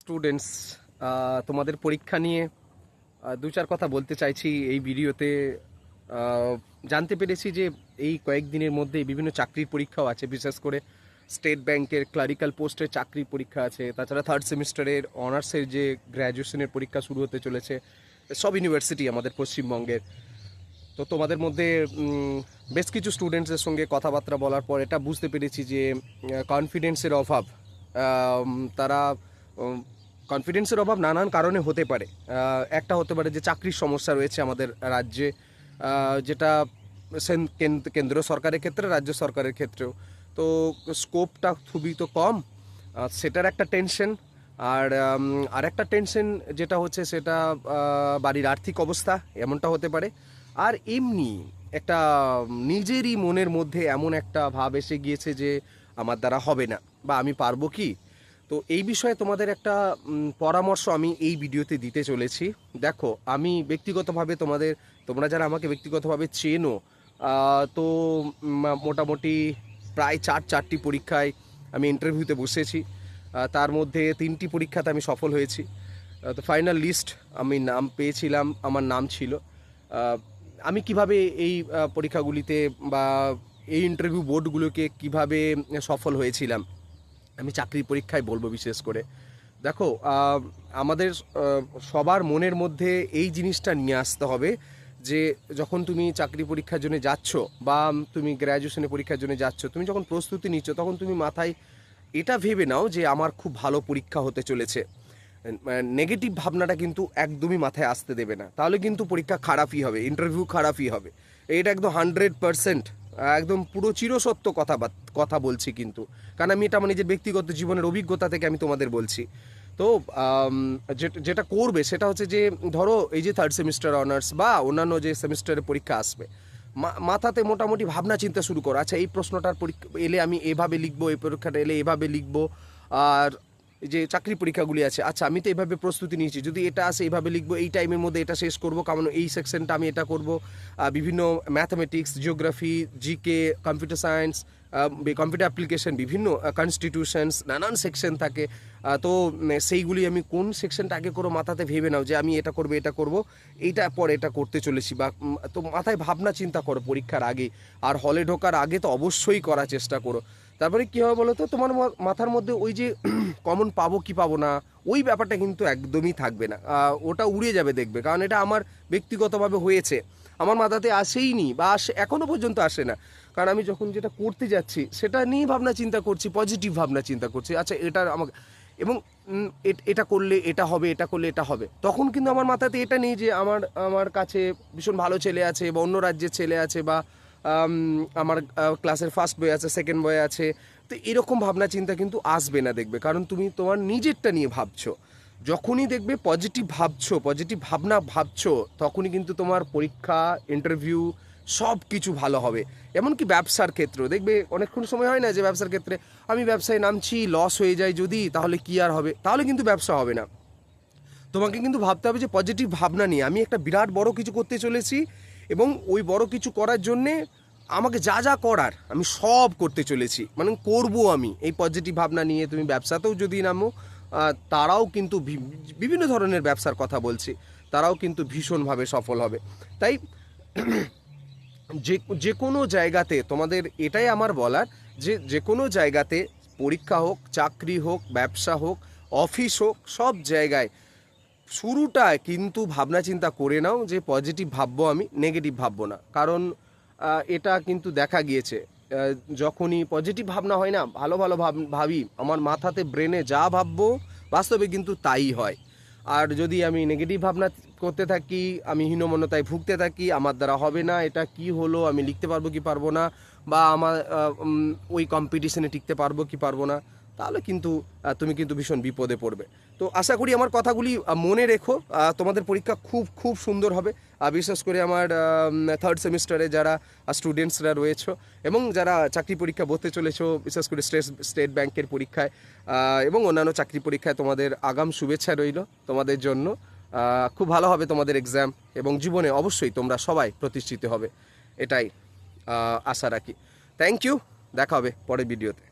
Students, তোমাদের পরীক্ষা নিয়ে দু চার কথা বলতে চাইছি এই ভিডিওতে। জানতে পেরেছি যে এই কয়েকদিনের মধ্যে বিভিন্ন চাকরির পরীক্ষাও আছে, বিশেষ করে স্টেট ব্যাংকের ক্লারিক্যাল পোস্টের চাকরির পরীক্ষা আছে। তাছাড়া থার্ড সেমিস্টারের অনার্সের যে গ্র্যাজুয়েশনের পরীক্ষা শুরু হতে চলেছে সব ইউনিভার্সিটি আমাদের পশ্চিমবঙ্গের। তো তোমাদের মধ্যে বেশ কিছু স্টুডেন্টসের সঙ্গে কথাবার্তা বলার পর এটা বুঝতে পেরেছি যে কনফিডেন্সের অভাব, তারা কনফিডেন্সের অভাব নানান কারণে হতে পারে। একটা হতে পারে যে চাকরির সমস্যা রয়েছে আমাদের রাজ্যে, যেটা কেন্দ্র সরকারের ক্ষেত্রে, রাজ্য সরকারের ক্ষেত্রেও। তো স্কোপটা খুবই তো কম, সেটার একটা টেনশন। আর একটা টেনশন যেটা হচ্ছে সেটা বাড়ির আর্থিক অবস্থা, এমনটা হতে পারে। আর এমনি একটা নিজেরই মনের মধ্যে এমন একটা ভাব এসে গিয়েছে যে আমার দ্বারা হবে না বা আমি পারবো কি। তো এই বিষয়ে তোমাদের একটা পরামর্শ আমি এই ভিডিওতে দিতে চলেছি। দেখো, আমি ব্যক্তিগতভাবে তোমরা যারা আমাকে ব্যক্তিগতভাবে চেনো, তো মোটামুটি প্রায় চারটি পরীক্ষায় আমি ইন্টারভিউতে বসেছি। তার মধ্যে 3টি পরীক্ষাতে আমি সফল হয়েছি। তো ফাইনাল লিস্ট আমি নাম পেয়েছিলাম, আমার নাম ছিল। আমি কিভাবে এই পরীক্ষাগুলিতে বা এই ইন্টারভিউ বোর্ডগুলোকে কিভাবে সফল হয়েছিলাম আমি চাকরির পরীক্ষায় বলবো বিশেষ করে। দেখো, আমাদের সবার মনের মধ্যে এই জিনিসটা নিয়ে আসতে হবে যে যখন তুমি চাকরি পরীক্ষার জন্য যাচ্ছ বা তুমি গ্র্যাজুয়েশনের পরীক্ষার জন্য যাচ্ছ, তুমি যখন প্রস্তুতি নিচ্ছ তখন তুমি মাথায় এটা ভেবে নাও যে আমার খুব ভালো পরীক্ষা হতে চলেছে। নেগেটিভ ভাবনাটা কিন্তু একদমই মাথায় আসতে দেবে না, তাহলে কিন্তু পরীক্ষা খারাপই হবে, ইন্টারভিউ খারাপই হবে। এটা একদম 100%, একদম পুরো চিরসত্য কথা বলছি কিন্তু, কারণ আমি এটা আমার নিজের ব্যক্তিগত জীবনের অভিজ্ঞতা থেকে আমি তোমাদের বলছি। তো যেটা করবে সেটা হচ্ছে যে ধরো এই যে থার্ড সেমিস্টার অনার্স বা অন্যান্য যে সেমিস্টারের পরীক্ষা আসবে, মাথাতে মোটামুটি ভাবনা চিন্তা শুরু করো। আচ্ছা, এই প্রশ্নটার পরীক্ষা এলে আমি এভাবে লিখবো, এই পরীক্ষাটা এলে এভাবে লিখবো। আর যে চাকরি পরীক্ষাগুলি আছে, আচ্ছা আমি তো এভাবে প্রস্তুতি নিয়েছি, যদি এটা আসে এইভাবে লিখবো, এই টাইমের মধ্যে এটা শেষ করবো, কারণ এই সেকশনটা আমি এটা করবো। বিভিন্ন mathematics, geography, GK, computer science, computer application, বিভিন্ন কনস্টিটিউশনস, নানান সেকশন থাকে। তো সেইগুলি আমি কোন সেকশনটা আগে করো মাথাতে ভেবে নাও যে আমি এটা করবো, এইটা পরে এটা করতে চলেছি। বা তো মাথায় ভাবনা চিন্তা করো পরীক্ষার আগে, আর হলে ঢোকার আগে তো অবশ্যই করার চেষ্টা করো। তারপরে কী হবে বলো তো, তোমার মাথার মধ্যে ওই যে কমন পাবো কি পাবো না, ওই ব্যাপারটা কিন্তু একদমই থাকবে না, ওটা উড়ে যাবে দেখবে। কারণ এটা আমার ব্যক্তিগতভাবে হয়েছে, আমার মাথাতে আসেইনি বা এখনও পর্যন্ত আসে না। কারণ আমি যখন যেটা করতে যাচ্ছি সেটা নিয়ে ভাবনা চিন্তা করছি, পজিটিভ ভাবনা চিন্তা করছি, আচ্ছা এটা আমাকে, এবং এটা করলে এটা হবে, এটা করলে এটা হবে। তখন কিন্তু আমার মাথাতে এটা নেই যে আমার কাছে ভীষণ ভালো ছেলে আছে বা অন্য রাজ্যের ছেলে আছে বা আমার ক্লাসের ফার্স্ট বয় আছে, সেকেন্ড বয় আছে। তো এরকম ভাবনা চিন্তা কিন্তু আসবে না দেখবে, কারণ তুমি তোমার নিজেরটা নিয়ে ভাবছো। যখনই দেখবে পজিটিভ ভাবছো, পজিটিভ ভাবনা ভাবছো, তখনই কিন্তু তোমার পরীক্ষা, ইন্টারভিউ সব কিছু ভালো হবে। এমনকি ব্যবসার ক্ষেত্রেও দেখবে, অনেকক্ষণ সময় হয় না যে ব্যবসার ক্ষেত্রে আমি ব্যবসায় নামছি, লস হয়ে যায় যদি, তাহলে কি আর হবে, তাহলে কিন্তু ব্যবসা হবে না। তোমাকে কিন্তু ভাবতে হবে যে পজিটিভ ভাবনা নিয়ে আমি একটা বিরাট বড় কিছু করতে চলেছি, এবং ওই বড় কিছু করার জন্যে আমাকে যা যা করার আমি সব করতে চলেছি, মানে করবো আমি। এই পজিটিভ ভাবনা নিয়ে তুমি ব্যবসাতেও যদি নামো, তারাও কিন্তু বিভিন্ন ধরনের ব্যবসার কথা বলছি, তারাও কিন্তু ভীষণভাবে সফল হবে। তাই যে কোনো জায়গাতে তোমাদের এটাই আমার বলার, যে কোনো জায়গাতে পরীক্ষা হোক, চাকরি হোক, ব্যবসা হোক, অফিস হোক, সব জায়গায় শুরুটা কিন্তু ভাবনা চিন্তা করে নাও যে পজিটিভ ভাববো আমি, নেগেটিভ ভাববো না। কারণ এটা কিন্তু দেখা গিয়েছে, যখনই পজিটিভ ভাবনা হয় না, ভালো ভালো ভাবি, আমার মাথাতে ব্রেনে যা ভাববো বাস্তবে কিন্তু তাই হয়। আর যদি আমি নেগেটিভ ভাবনা করতে থাকি, আমি হীনমন্যতায় ভুগতে থাকি, আমার দ্বারা হবে না, এটা কি হলো, আমি লিখতে পারবো কি পারবো না, বা আমার ওই কম্পিটিশনে টিকতে পারবো কি পারবো না, তাহলে কিন্তু তুমি কিন্তু ভীষণ বিপদে পড়বে। তো আশা করি আমার কথাগুলি মনে রেখো। তোমাদের পরীক্ষা খুব খুব সুন্দর হবে, বিশেষ করে আমার থার্ড সেমিস্টারে যারা স্টুডেন্টসরা রয়েছে এবং যারা চাকরি পরীক্ষা বসতে চলেছ, বিশেষ করে স্টেট ব্যাংকের পরীক্ষায় এবং অন্যান্য চাকরি পরীক্ষায় তোমাদের আগাম শুভেচ্ছা রইল তোমাদের জন্য। খুব ভালো হবে তোমাদের এক্সাম, এবং জীবনে অবশ্যই তোমরা সবাই প্রতিষ্ঠিত হবে, এটাই আশা রাখি। থ্যাংক ইউ, দেখা হবে পরের ভিডিওতে।